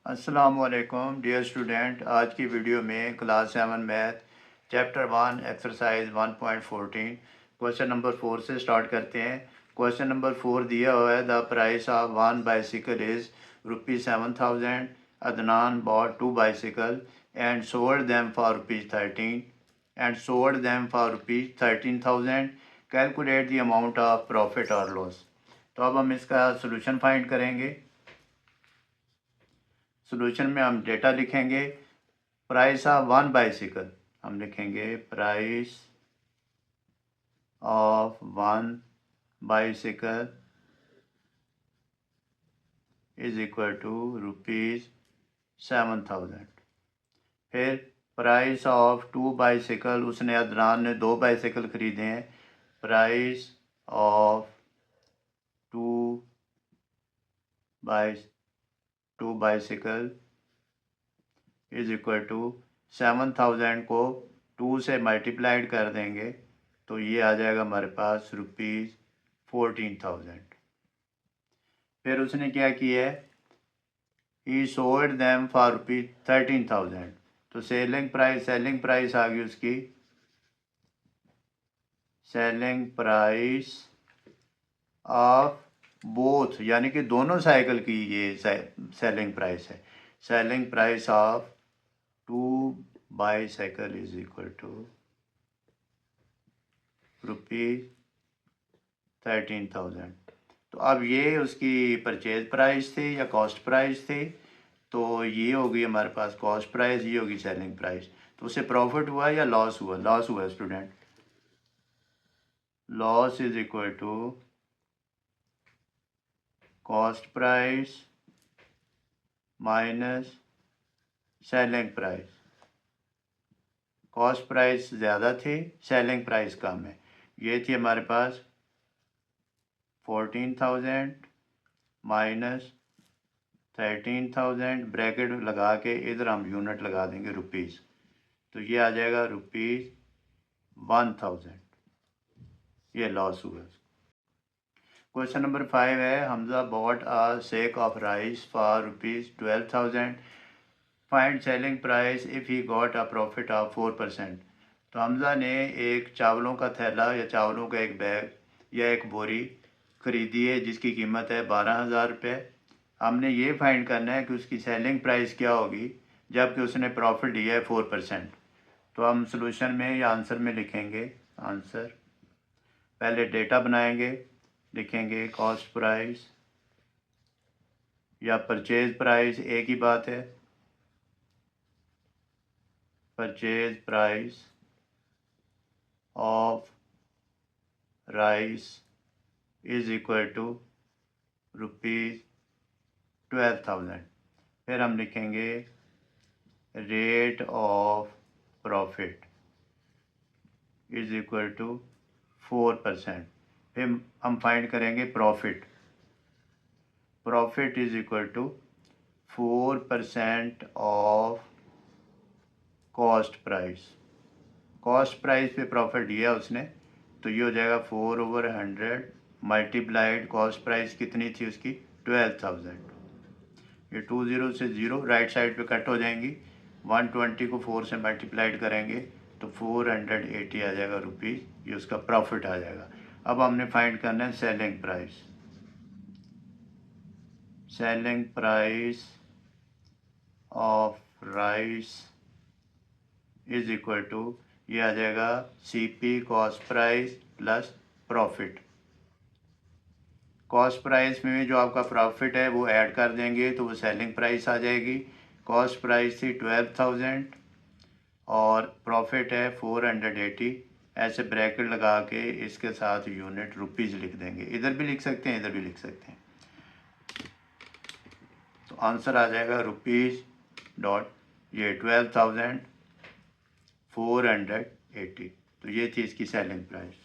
अस्सलामुअलैकुम dear student. आज की वीडियो में class 7 math chapter 1 exercise 1.14 question number 4 से स्टार्ट करते हैं। क्वेश्चन नंबर 4 दिया हुआ है, the price of one bicycle is ₹7,000। Adnan bought two bicycle and sold them for ₹13,000। Calculate the amount of profit और लॉस। तो अब हम इसका सोल्यूशन फाइंड करेंगे। सोल्यूशन में हम डेटा लिखेंगे। प्राइस ऑफ वन बाइसिकल हम लिखेंगे price of one bicycle is equal to ₹7,000। फिर प्राइस ऑफ टू बाइसिकल, उसने अदनान ने 2 बाइसिकल ख़रीदे हैं। Price of two bicycle is equal to 7,000 को 2 से मल्टीप्लाइड कर देंगे तो ये आ जाएगा हमारे पास ₹14,000। फिर उसने क्या किया है, ही सोल्ड देम फॉर ₹13,000। तो सेलिंग प्राइस आ गई उसकी, सेलिंग प्राइस ऑफ बोथ, यानी कि दोनों साइकिल की ये सेलिंग प्राइस है। Selling price of two bicycle is equal to ₹13,000। तो अब ये उसकी परचेज प्राइस थी या कॉस्ट प्राइस थी, तो ये होगी हमारे पास कॉस्ट प्राइस, ये होगी सेलिंग प्राइस। तो उससे प्रॉफिट हुआ या लॉस हुआ? लॉस हुआ student. Loss is equal to cost price minus selling price. Cost price ज़्यादा थी, सेलिंग प्राइस कम है। ये थी हमारे पास 14,000 माइनस 13,000, ब्रैकेट लगा के इधर हम यूनिट लगा देंगे रुपीज़, तो ये आ जाएगा ₹1,000। ये लॉस हुआ। क्वेश्चन नंबर 5 है, Hamza bought a sake of rice for ₹12,000। Find selling price if he got a profit of 4%। तो हमजा ने एक चावलों का थैला या चावलों का एक बैग या एक बोरी ख़रीदी है जिसकी कीमत है ₹12,000। हमने ये फाइंड करना है कि उसकी सेलिंग प्राइस क्या होगी जबकि उसने प्रॉफिट दिया है 4%। तो हम सोल्यूशन में या आंसर में लिखेंगे आंसर। पहले डेटा बनाएंगे, लिखेंगे कॉस्ट प्राइस या परचेज प्राइस, एक ही बात है। Purchase price of rice is equal to ₹12,000। फिर हम लिखेंगे rate of profit is equal to 4%। फिर हम फाइंड करेंगे profit. Profit is equal to 4% of cost price. Cost price पे प्रॉफिट दिया उसने, तो ये हो जाएगा 4/100 मल्टीप्लाइड कॉस्ट प्राइस कितनी थी उसकी 12,000। ये 20 से 0 राइट साइड पे कट हो जाएंगी। 120 को 4 से मल्टीप्लाइड करेंगे तो 480 आ जाएगा रुपीज़, ये उसका प्रॉफिट आ जाएगा। अब हमने फाइंड करना है selling price. Selling price of rice is equal to, ये आ जाएगा CP cost price plus profit. Cost price में जो आपका प्रॉफिट है वो ऐड कर देंगे तो वो सेलिंग प्राइस आ जाएगी। कॉस्ट प्राइस थी 12,000 और प्रॉफिट है 480। ऐसे ब्रैकेट लगा के इसके साथ यूनिट रुपीज़ लिख देंगे। इधर भी लिख सकते हैं, इधर भी लिख सकते हैं। तो आंसर आ जाएगा रुपीज़ डॉट ये 12,480। तो ये थी इसकी सेलिंग प्राइस।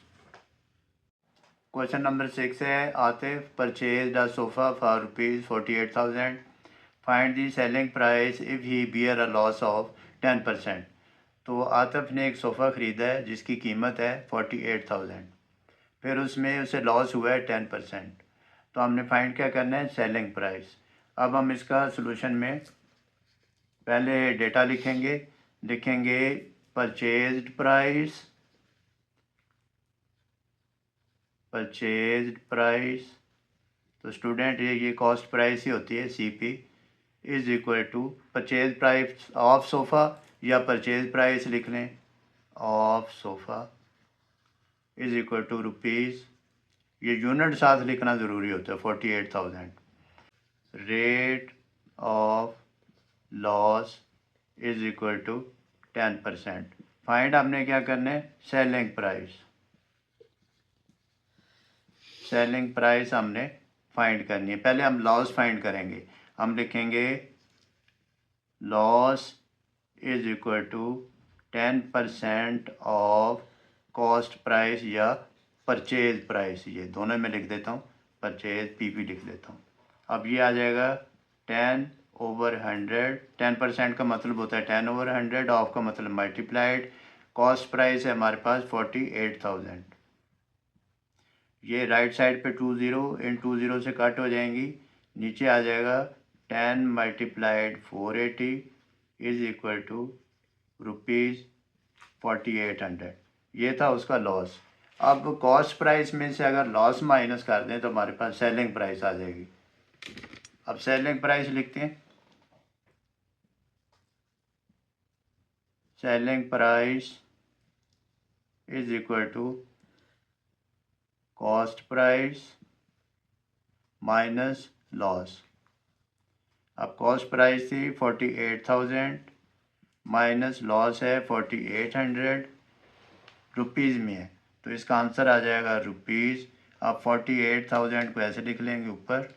क्वेश्चन नंबर 6 है, Atif purchase the sofa for ₹48,000। Find the selling price if he bear a loss of 10%। तो आतिफ ने एक सोफ़ा ख़रीदा है जिसकी कीमत है 48,000, फिर उसमें उसे लॉस हुआ है 10%। तो हमने फाइंड क्या करना है, सेलिंग प्राइस। अब हम इसका सोल्यूशन में पहले डेटा लिखेंगे, लिखेंगे परचेज्ड प्राइस, परचेज्ड प्राइस, तो स्टूडेंट ये कॉस्ट प्राइस ही होती है CP is equal to purchase price of sofa, या परचेज प्राइस लिख लें of sofa is equal to rupees, ये यूनिट साथ लिखना ज़रूरी होता है 48,000। Rate of loss is equal to 10%। Find आपने क्या करना है, सेलिंग प्राइस, सेलिंग प्राइस हमने फाइंड करनी है। पहले हम लॉस फाइंड करेंगे, हम लिखेंगे loss is equal to 10% of cost price या परचेज प्राइस, ये दोनों में लिख देता हूँ, परचेज PP लिख देता हूँ। अब ये आ जाएगा 10/100, 10% का मतलब होता है 10/100, ऑफ का मतलब मल्टीप्लाइड, कॉस्ट प्राइस है हमारे पास 48,000। ये राइट साइड पे 20 इन 20 से कट हो जाएंगी, नीचे आ जाएगा 10 × 480 इज इक्वल टू ₹4800। ये था उसका लॉस। अब कॉस्ट प्राइस में से अगर लॉस माइनस कर दें तो हमारे पास सेलिंग प्राइस आ जाएगी। अब सेलिंग प्राइस लिखते हैं, selling price is equal to cost price minus loss. अब कॉस्ट प्राइस थी 48,000 माइनस लॉस है 4800, रुपीज़ में है तो इसका आंसर आ जाएगा रुपीज़। अब 48,000 को ऐसे लिख लेंगे ऊपर,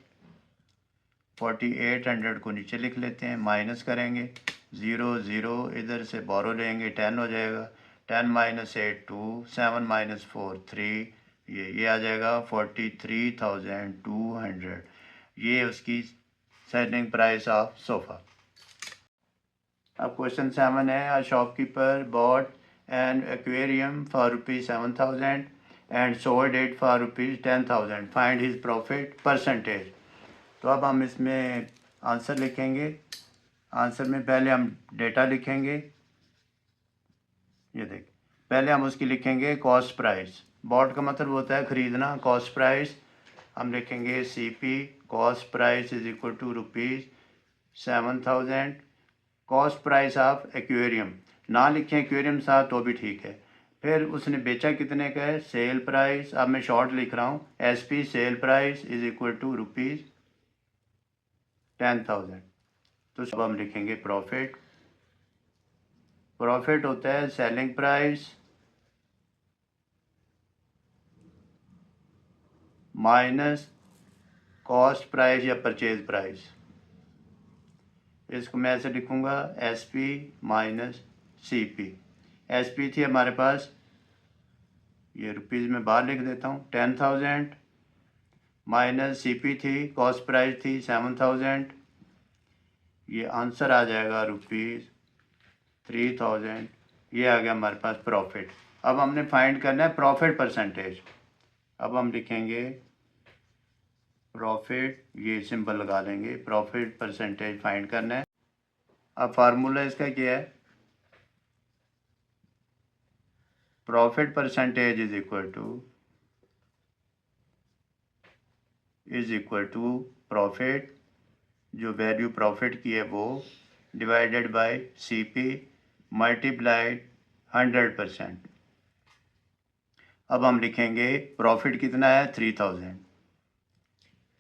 4800 को नीचे लिख लेते हैं, माइनस करेंगे 0 0, इधर से बोरो लेंगे 10 हो जाएगा, 10 - 8 2, 7 - 4 3, ये आ जाएगा 43,200। ये उसकी सेलिंग प्राइस ऑफ सोफ़ा। अब क्वेश्चन 7 है, a shopkeeper bot N aquarium for ₹7,000 and sold it for ₹10,000, find his profit percentage. तो अब हम इसमें आंसर लिखेंगे, आंसर में पहले हम डेटा लिखेंगे, ये देखिए पहले हम उसकी लिखेंगे कॉस्ट प्राइस, बॉट का मतलब होता है ख़रीदना, कॉस्ट प्राइस हम लिखेंगे CP, cost price is equal to ₹7,000, cost price of aquarium, ना लिखें एक्वेरियम साथ तो भी ठीक है। फिर उसने बेचा कितने का है, सेल प्राइस, अब मैं शॉर्ट लिख रहा हूँ SP, sell price is equal to ₹10,000। तो अब हम लिखेंगे प्रॉफिट, प्रॉफिट होता है selling price minus cost price या परचेज प्राइस। इसको मैं ऐसे लिखूँगा SP माइनस CP। SP थी हमारे पास, ये रुपीज़ में बाहर लिख देता हूँ, 10,000 माइनस CP थी, कॉस्ट प्राइस थी 7,000, ये आंसर आ जाएगा ₹3,000। ये आ गया हमारे पास प्रॉफिट। अब हमने फाइंड करना है प्रॉफिट परसेंटेज। अब हम लिखेंगे प्रॉफिट, ये सिंबल लगा देंगे, प्रॉफिट परसेंटेज फाइंड करना है। अब फार्मूला इसका क्या है, profit percentage is equal to profit, जो वैल्यू प्रॉफिट की है वो, डिवाइडेड बाय CP मल्टीप्लाइड 100%। अब हम लिखेंगे प्रॉफिट कितना है 3,000,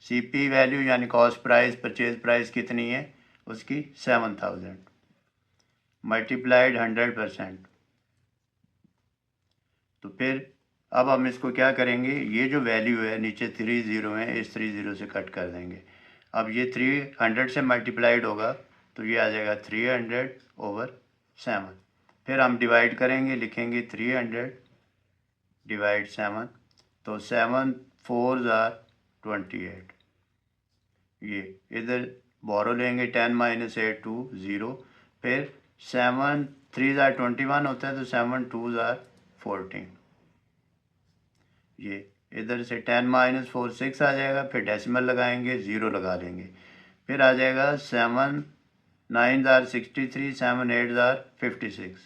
CP वैल्यू यानी कॉस्ट प्राइस परचेज प्राइस कितनी है उसकी 7,000 मल्टीप्लाइड 100%। तो फिर अब हम इसको क्या करेंगे, ये जो वैल्यू है नीचे 3 0 है, इस 3 0 से कट कर देंगे। अब ये 300 से मल्टीप्लाइड होगा तो ये आ जाएगा 300/7। फिर हम डिवाइड करेंगे, लिखेंगे 300 डिवाइड 7, तो 7 4 28। ये इधर बोरो लेंगे 10 - 8 2 0, फिर 7 3 21 होता है तो 7 2 14। ये इधर से 10 - 4 6 आ जाएगा, फिर डेसिमल लगाएंगे 0 लगा लेंगे, फिर आ जाएगा 7 9 आर 63, 7 8 आर 56,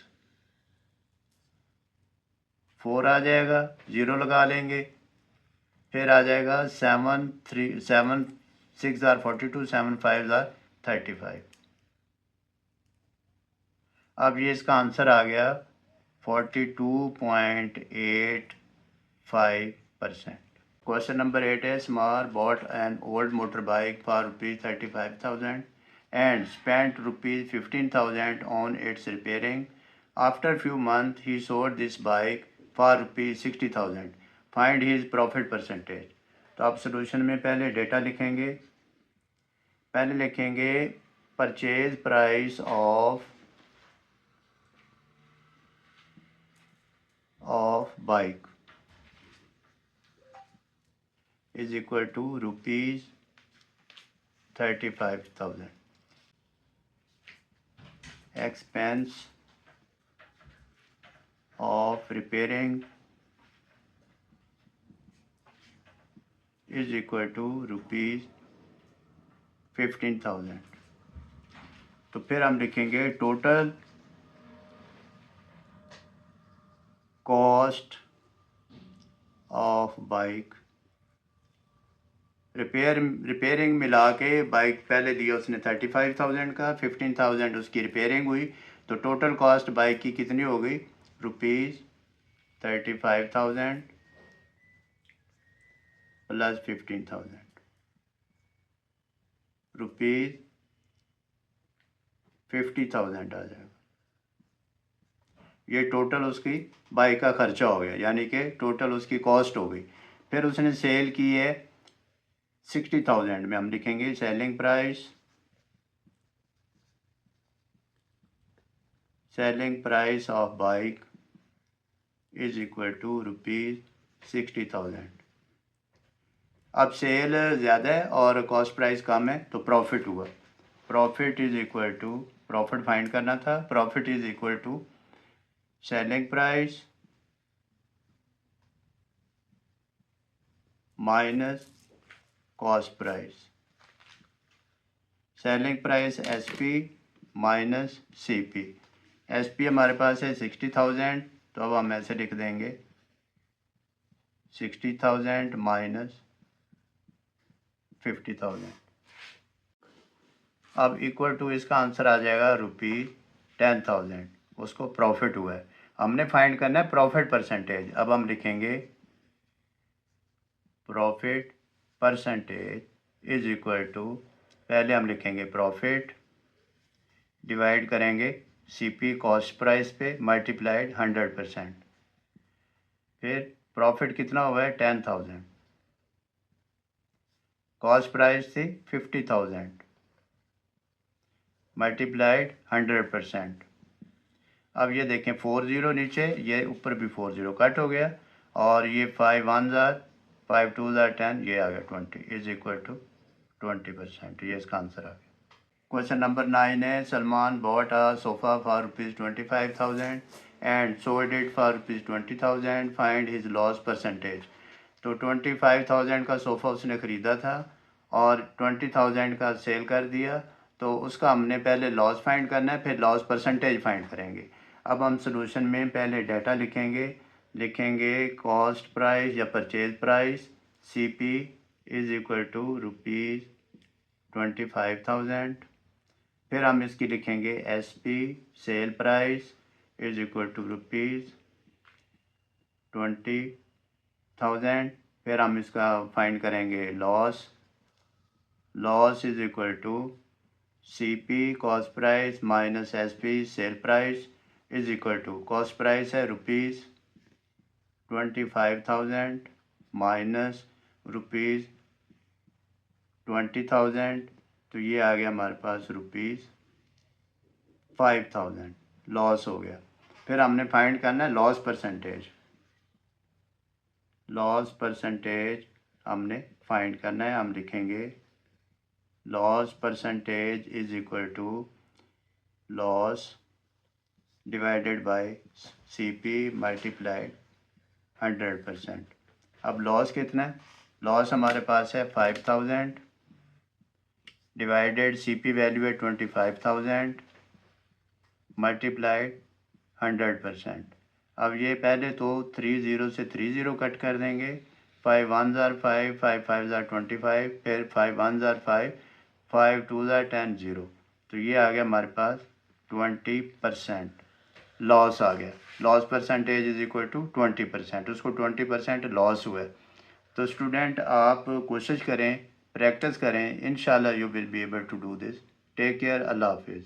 4 आ जाएगा, 0 लगा लेंगे, फिर आ जाएगा 7 6 आर 42, 7 5 आर 35। अब ये इसका आंसर आ गया 42.85%। Question number 8 is Smar bought an old motorbike for rupees 35,000 and spent rupees 15,000 on its repairing. After few months, he sold this bike for rupees 60,000. Find his profit percentage. तो आप solution में पहले data लिखेंगे, पहले लिखेंगे purchase price of bike is equal to rupees 35,000. Expense of repairing is equal to rupees 15,000. तो फिर हम लिखेंगे total cost of bike, repairing मिला के बाइक पहले दिया उसने 35,000 का, 15,000 उसकी रिपेयरिंग हुई, तो टोटल कॉस्ट बाइक की कितनी हो गई, रुपीज़ 35,000 प्लस 15,000, रुपीज़ 50,000 आ जाएगा। ये टोटल उसकी बाइक का खर्चा हो गया, यानी कि टोटल उसकी कॉस्ट हो गई। फिर उसने सेल की है 60,000 में, हम लिखेंगे selling price of bike is equal to rupees 60,000। अब सेल ज़्यादा है और कॉस्ट प्राइस कम है तो प्रॉफिट हुआ। Profit is equal to, profit फाइंड करना था, profit is equal to selling price minus cost price. Selling price SP minus CP। SP हमारे पास है 60,000, तो अब हम ऐसे लिख देंगे 60,000 माइनस 50,000। अब इक्वल टू इसका आंसर आ जाएगा ₹10,000, उसको प्रॉफिट हुआ है। हमने फाइंड करना है प्रॉफिट परसेंटेज। अब हम लिखेंगे profit percentage is equal to, पहले हम लिखेंगे प्रॉफिट, डिवाइड करेंगे CP कॉस्ट प्राइस पे, मल्टीप्लाइड 100%। फिर प्रॉफिट कितना हुआ है 10,000, कॉस्ट प्राइस थी 50,000, मल्टीप्लाइड 100%। अब ये देखें 40 नीचे, ये ऊपर भी 40 कट हो गया, और ये 5 1 जार 5 2 जार 10, ये आ गया 20 इज इक्वल टू 20%। ये इसका आंसर आ गया। क्वेश्चन नंबर 9 है Salman bought a sofa for rupees 25,000 and sold it for rupees 20,000, find his loss percentage. तो 25,000 का सोफ़ा उसने ख़रीदा था और 20,000 का सेल कर दिया, तो उसका हमने पहले लॉस फाइंड करना है, फिर लॉस परसेंटेज फाइंड करेंगे। अब हम सॉल्यूशन में पहले डाटा लिखेंगे कॉस्ट प्राइस या purchase price CP is equal to rupees 25,000। फिर हम इसकी लिखेंगे SP sell price is equal to rupees 20,000। फिर हम इसका फाइंड करेंगे loss is equal to CP cost price minus SP sell price is equal to, cost price है rupees 25,000 minus rupees 20,000, तो ये आ गया हमारे पास रुपीज़ 5,000, लॉस हो गया। फिर हमने फाइंड करना है लॉस परसेंटेज हमने फाइंड करना है। हम लिखेंगे loss percentage is equal to loss divided by CP multiplied 100%। अब लॉस कितना है, लॉस हमारे पास है 5,000 डिवाइडेड CP वैल्यू है 25,000 मल्टीप्लाइड 100%। अब ये पहले तो 30 से 30 कट कर देंगे, 5 1 ज़ार 5, 5 5 ज़ार 25, फिर 5 1 ज़ार 5, 5 2 ज़ार 10 0। तो ये आ गया हमारे पास 20%। लॉस आ गया, loss percentage is equal to 20%, उसको 20% लॉस हुआ है। तो स्टूडेंट आप कोशिश करें, प्रैक्टिस करें, इंशाल्लाह you will be able to do this. Take care, अल्लाह हाफिज़।